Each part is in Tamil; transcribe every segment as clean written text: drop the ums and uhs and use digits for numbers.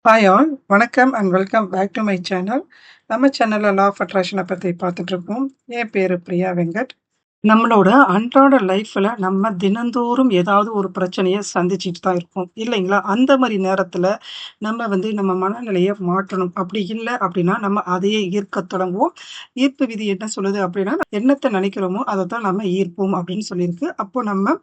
ஹாய் ஆல் வணக்கம் and welcome back to my channel. நம்ம சேனலில் லா ஆஃப் அட்ராக்ஷனை பற்றி பார்த்துட்ருக்கோம். என் பேர் பிரியா வெங்கட். நம்மளோட அன்றாட லைஃப்பில் நம்ம தினந்தோறும் ஏதாவது ஒரு பிரச்சனையை சந்திச்சுட்டு தான் இருப்போம் இல்லைங்களா? அந்த மாதிரி நேரத்தில் நம்ம மனநிலையை மாற்றணும். அப்படி இல்லை அப்படின்னா நம்ம அதையே ஈர்க்க தொடங்குவோம். ஈர்ப்பு விதி என்ன சொல்லுது அப்படின்னா, என்னத்தை நினைக்கிறோமோ அதை தான் நம்ம ஈர்ப்போம் அப்படின்னு சொல்லியிருக்கு. அப்போ நம்ம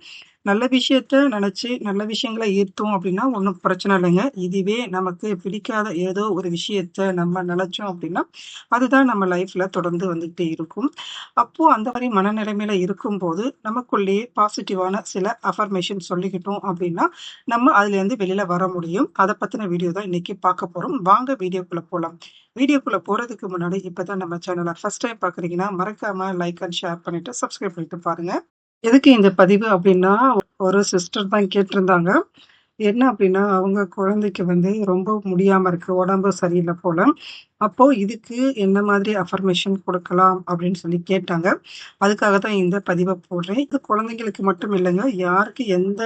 நல்ல விஷயத்த நினைச்சு நல்ல விஷயங்கள ஈர்த்தோம் அப்படின்னா ஒண்ணும் பிரச்சனை இல்லைங்க. இதுவே நமக்கு பிடிக்காத ஏதோ ஒரு விஷயத்த நம்ம நினைச்சோம் அப்படின்னா, அதுதான் நம்ம லைஃப்ல தொடர்ந்து வந்துகிட்டே இருக்கும். அப்போ அந்த மாரி மனநிலைமையில இருக்கும்போது, நமக்குள்ளேயே பாசிட்டிவான சில அஃபர்மேஷன் சொல்லிக்கிட்டோம் அப்படின்னா, நம்ம அதுலேருந்து வெளியில வர முடியும். அத பத்தின வீடியோ தான் இன்னைக்கு பார்க்க போறோம். வாங்க வீடியோக்குள்ள போலாம். வீடியோக்குள்ள போறதுக்கு முன்னாடி இப்பதான் நம்ம சேனல ஃபர்ஸ்ட் டைம் பார்க்குறீங்கன்னா, மறக்காம லைக் அண்ட் ஷேர் பண்ணிட்டு, சப்ஸ்கிரைப் பண்ணிட்டு பாருங்க. எதுக்கு இந்த பதிவு அப்படின்னா, ஒரு சிஸ்டர் தான் கேட்டிருந்தாங்க. என்ன அப்படின்னா, அவங்க குழந்தைக்கு ரொம்ப முடியாம இருக்கு. உடம்பு சரியில்ல போல. அப்போ இதுக்கு என்ன மாதிரி அஃபர்மேஷன் கொடுக்கலாம் அப்படின்னு சொல்லி கேட்டாங்க. அதுக்காக தான் இந்த பதிவ போடுறேன். இது குழந்தைங்களுக்கு மட்டும் இல்லைங்க. யாருக்கு எந்த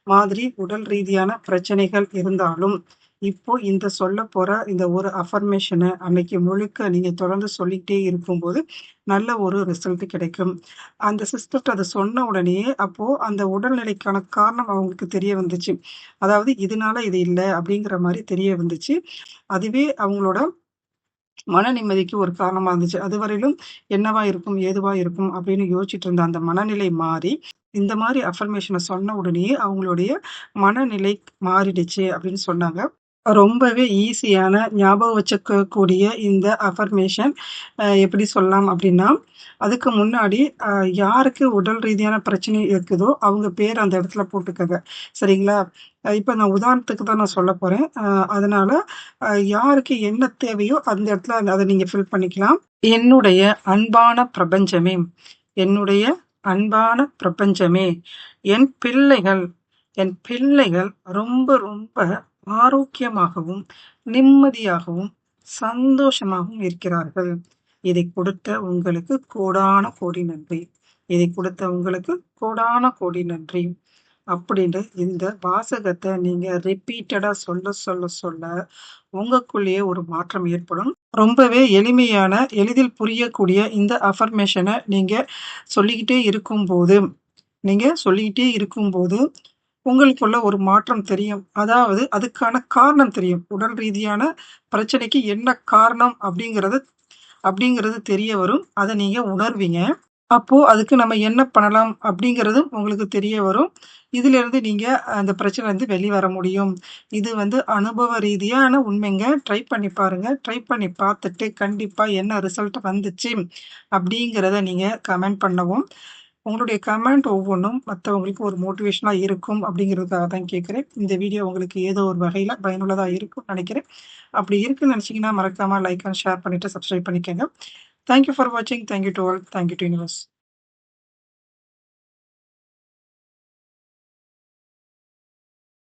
மாதிரி உடல் ரீதியான பிரச்சனைகள் இருந்தாலும், இப்போ இந்த சொல்லப்போற இந்த ஒரு அஃபர்மேஷன அன்னைக்கு முழுக்க நீங்க தொடர்ந்து சொல்லிக்கிட்டே இருக்கும்போது, நல்ல ஒரு ரிசல்ட் கிடைக்கும். அந்த சிஸ்டர்ட்ட அத சொன்ன உடனேயே, அப்போ அந்த உடல்நிலைக்கான காரணம் அவங்களுக்கு தெரிய வந்துச்சு. அதாவது இதனால இது இல்ல அப்படிங்கிற மாரி தெரிய வந்துச்சு. அதுவே அவங்களோட மன நிம்மதிக்கு ஒரு காரணமா இருந்துச்சு. அதுவரையிலும் என்னவா இருக்கும், ஏதுவா இருக்கும் அப்படின்னு யோசிச்சுட்டு இருந்த அந்த மனநிலை மாறி, இந்த மாரி அஃபர்மேஷன சொன்ன உடனேயே அவங்களுடைய மனநிலை மாறிடுச்சு அப்படின்னு சொன்னாங்க. ரொம்பவே ஈஸியான ஞாபகம் வச்சுக்கக்கூடிய இந்த அஃபர்மேஷன் எப்படி சொல்லலாம் அப்படின்னா, அதுக்கு முன்னாடி அ யாருக்கு உடல் ரீதியான பிரச்சனை இருக்குதோ, அவங்க பேர் அந்த இடத்துல போட்டுக்கங்க. சரிங்களா? இப்ப நான் உதாரணத்துக்கு தான் நான் சொல்லப் போறேன். அதனால யாருக்கு என்ன தேவையோ அந்த இடத்துல அத நீங்க ஃபில் பண்ணிக்கலாம். என்னுடைய அன்பான பிரபஞ்சமே! என்னுடைய அன்பான பிரபஞ்சமே! என் பிள்ளைகள் என் பிள்ளைகள் ரொம்ப ரொம்ப ஆரோக்கியமாகவும், நிம்மதியாகவும், சந்தோஷமாகவும் இருக்கிறார்கள். இதைக் கொடுத்த உங்களுக்கு கோடான கோடி நன்றி. இதைக் கொடுத்த உங்களுக்கு கோடான கோடி நன்றி. அப்படின்னு இந்த வாசகத்த நீங்க ரிப்பீட்டடா சொல்ல சொல்ல சொல்ல உங்களுக்குள்ளேயே ஒரு மாற்றம் ஏற்படும். ரொம்பவே எளிமையான, எளிதில் புரியக்கூடிய இந்த அஃபர்மேஷன நீங்க சொல்லிக்கிட்டே இருக்கும்போது உங்களுக்குள்ள ஒரு மாற்றம் தெரியும். அதாவது அதுக்கான காரணம் தெரியும். உடல் ரீதியான பிரச்சனைக்கு என்ன காரணம் அப்படிங்கிறது அப்படிங்கிறது தெரிய வரும். அத நீங்க உணர்வீங்க. அப்போ அதுக்கு நம்ம என்ன பண்ணலாம் அப்படிங்கிறதும் உங்களுக்கு தெரிய வரும். இதிலிருந்து நீங்க அந்த பிரச்சனைலருந்து வெளிவர முடியும். இது அனுபவ ரீதியான உண்மைங்க. ட்ரை பண்ணி பாருங்க. ட்ரை பண்ணி பார்த்துட்டு கண்டிப்பா என்ன ரிசல்ட் வந்துச்சு அப்படிங்கிறத நீங்க கமெண்ட் பண்ணவும். உங்களுடைய கமெண்ட் ஒவ்வொன்னும் மத்தவங்களுக்கு ஒரு மோட்டிவேஷனா இருக்கும் அப்படிங்கிறதுக்காக தான் கேட்கிறேன். இந்த வீடியோ உங்களுக்கு ஏதோ ஒரு வகையில பயனுள்ளதா இருக்கும்னு நினைக்கிறேன். அப்படி இருக்குன்னு நினைச்சீங்கன்னா மறக்காம லைக் அண்ட் ஷேர் பண்ணிட்டு சப்ஸ்கிரைப் பண்ணிக்கங்க. தேங்க் யூ ஃபார் வாட்சிங். Thank you to all. Thank you to universe.